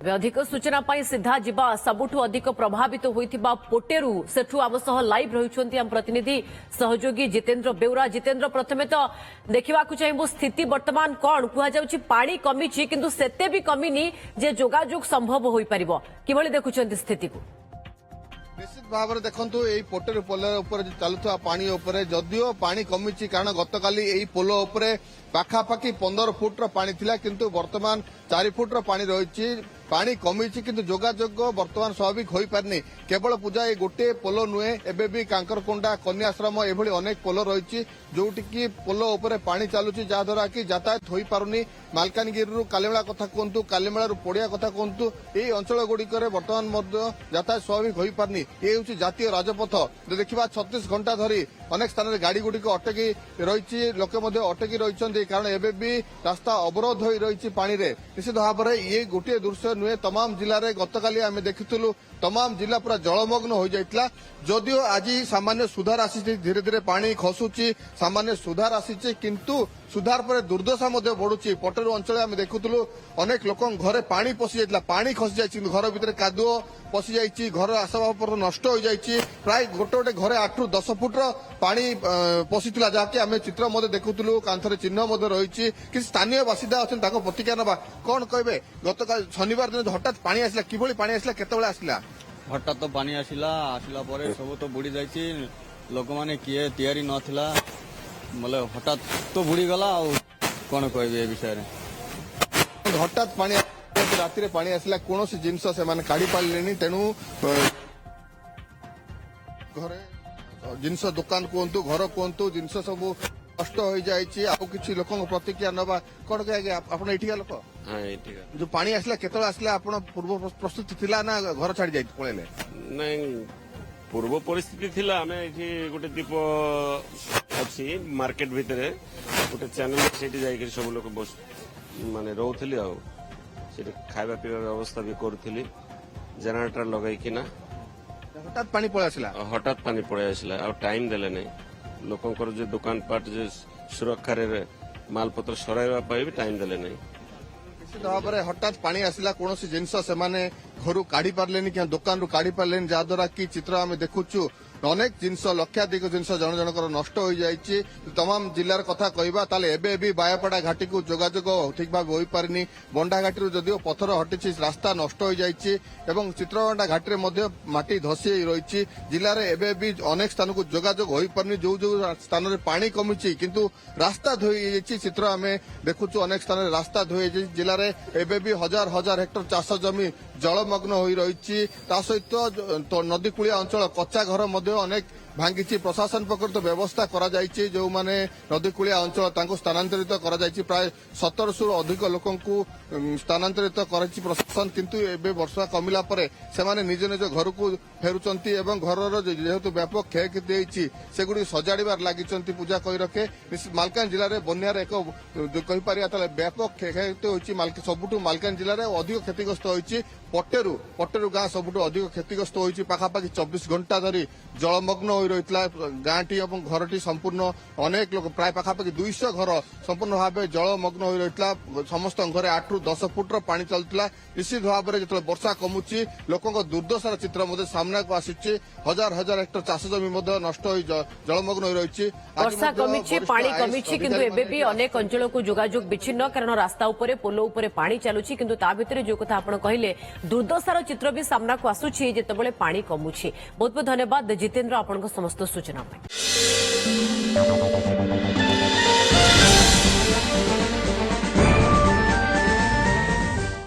अधिक सूचना पाई सीधा जिबा सबुठु अधिक प्रभावित होइथिबा पोटेरु सेठु आम सह लाइव रहुछंती आम प्रतिनिधि सहयोगी जितेंद्र बेउरा। जितेंद्र, प्रथमे तो देखा चाहिए स्थिति वर्तमान कौन कहुछि पानी कमिछि किंतु सेते भी कमिनी जे जोगाजोग संभव होई परिबो किभଳି देखुछंती स्थिति को? निश्चित भाव में देखु यही पोटेरु पोल चलुवा पानी जदियो पानी कमी कारण गतकाली यही पोल पाखापाखि 15 फुट्र पानी थिला किंतु वर्तमान 4 फुट्र पानी रही पानी कमी किंतु जोगाजोग वर्तमान स्वाभाविक हो पारनी। केवल पूजा ये गोटे पोल नुहे एबे भी कांकरकोंडा कन्याश्रम एभली अनेक पोल रही जोटि पोल उपर पानी चलुची जहाद्वारा कि यातायात हो पारुनी। मालकानगिरी कालीमेला कथा कहतु कालीमेला पड़िया कथा कहतु यही अंचल गुड़िकर वर्तमान यातायात स्वाभाविक हो पारनी। ये हूँ जातीय राजपथ देखा 36 घंटा धरी अनेक स्थान में गाड़ी गुड़िक अटकी रही लोके अटकी रही कारण एबे भी रास्ता अवरोध हो रही पानी रे। निश्चित भाव में ये गोटे दृश्य नुहे तमाम जिले में गतकाली आम देखिलु तमाम जिला पूरा जलमग्न हो जाता जदियो आज सामान्य सुधार आसी धीरे धीरे पानी खसुची सामान्य सुधार आसी किंतु सुधार पर दुर्दशा बढ़ुची। पटेरु अंचल आम देखुलु अनेक लोक घरे पानी पशि जाता पानी खसी जाए घर भितर कादुओ पशि जाइए घर आसबाबपत्र नष्ट हो जाए प्राय गोटे गोटे घरे 8 ରୁ 10 फुट्र पानी पशिला जहाँकि आम चित्र देखुलु कांथरे चिन्ह रही कि स्थानीय बासिंदा अच्छा प्रतिक्रिया नवा कौन कहे गतकाल शनिवार दिन हठात पानी आसला किभଳି पानी आसला केतबेले आसला? हठात तो पानी आसला सब तो बुड़ी जाइए लोक मैंने किए तैयारी नथिला मतलब हठात तो बुड़ी गला कौन कहे विषय हठात पानी राति पानी आसला कौन जिनस से काढ़ी पारे तेणु घरे जिनस दुकान कहतु घर कहतु जिनस सब नष्ट हो जाए आउ कि लोक प्रतिक्रिया नवा कौन कहे आप ये लोक जो पानी आसला केतल आसला आप पूर्व प्रस्तुति थिला ना घर छाड़ी जाए पड़े नहीं पूर्व परिस्थिति थिला आमे एठी गोटे दीप अछि मार्केट भितर गोटे चैनल सेठी जाई सब लोग बस माने रहउथली आ सेठी खाଇବା पीवा व्यवस्था भी करथली जनरेटर लगाई किना हठात पानी पळे आसला आ टाइम देले नै लोकंकर जो दुकान पाट जो सुरक्षा रे मालपत्र सराइबा पाई भी टाइम देले नै। निश्चित भाव में हठात पानी आसला कौन जिनस से घर काढ़ी पारे कि दुकान रू काढ़ी पारे जहाद्वारा कि चित्र आम देखुचु अनेक जिनस लक्षाधिक जिनस जन जनकर नष्ट हो जाए। तमाम जिलार कथा कहबा ताले एबे भी बायापड़ा घाटी को जोगाजोग ठीक भाव हो पारिनी। बंडा घाटी जदियो पत्थर हटिछि रास्ता नष्ट हो जाए एवं चित्रबंडा घाटी में माटी धसी रही जिले में एबे भी अनेक स्थान को जोगाजोग हो पारिनी जो जो स्थान में पानी कमी किंतु रास्ता धोई जाइए चित्र आम देखुचु अनेक स्थान में रास्ता धोई जिले में एबे भी हजार हजार हेक्टर चाष जमी जलमग्न हो रही सहित नदी कूलिया अंचल कच्चा घर अनेक भांगी प्रशासन पक्ष व्यवस्था करा जायछि जो माने नदी कूलिया अंचल स्थानांतरित करा जायछि प्राय 1700 अधिक लोकों को स्थानांतरित करायछि प्रशासन किंतु एबे वर्षा कमिला परे सेमाने निज निज घर को फेरुचंती एवं घरर जेहेतु व्यापक क्षयक्षति होइछि सेगुडी सजाड़ीबार लागिचंती पूजा कहि रखे। मालकान जिले में बन्यार एक कहि पारिया तले व्यापक क्षयक्षति होइछि सबुठु मालकान जिले में अधिक क्षतिग्रस्त होइछि पटेरु गाँ सबुठु अधिक क्षतिग्रस्त होइछि पाखापाखि 24 घंटा धरी जलमग्न हो रही गाँटी और घरटी संपूर्ण अनेक लोग प्राय पाखापाखि 200 घर संपूर्ण भाव जलमग्न हो रही समस्त घरे 8 ରୁ 10 फुट्र पानी चलुला। निश्चित भाव में जो वर्षा कमुची लोकों दुर्दशार चित्र सामना को आसी हजार हजार हेक्टर चाष जमी नष्ट हो जलमग्न हो रही वर्षा कमी पानी कमी किंतु एबे भी अनेक अंचल को जोगाजोग विच्छिन्न कारण रास्ता उपरे पोल उपरे पानी चलुची किंतु ता भितर जो कथा आपण कहले दुर्दशार चित्र भी सामना को आसुची जेतेबेले पानी कमुची। बहुत बहुत धन्यवाद जितेंद्र आपन समस्त सूचना।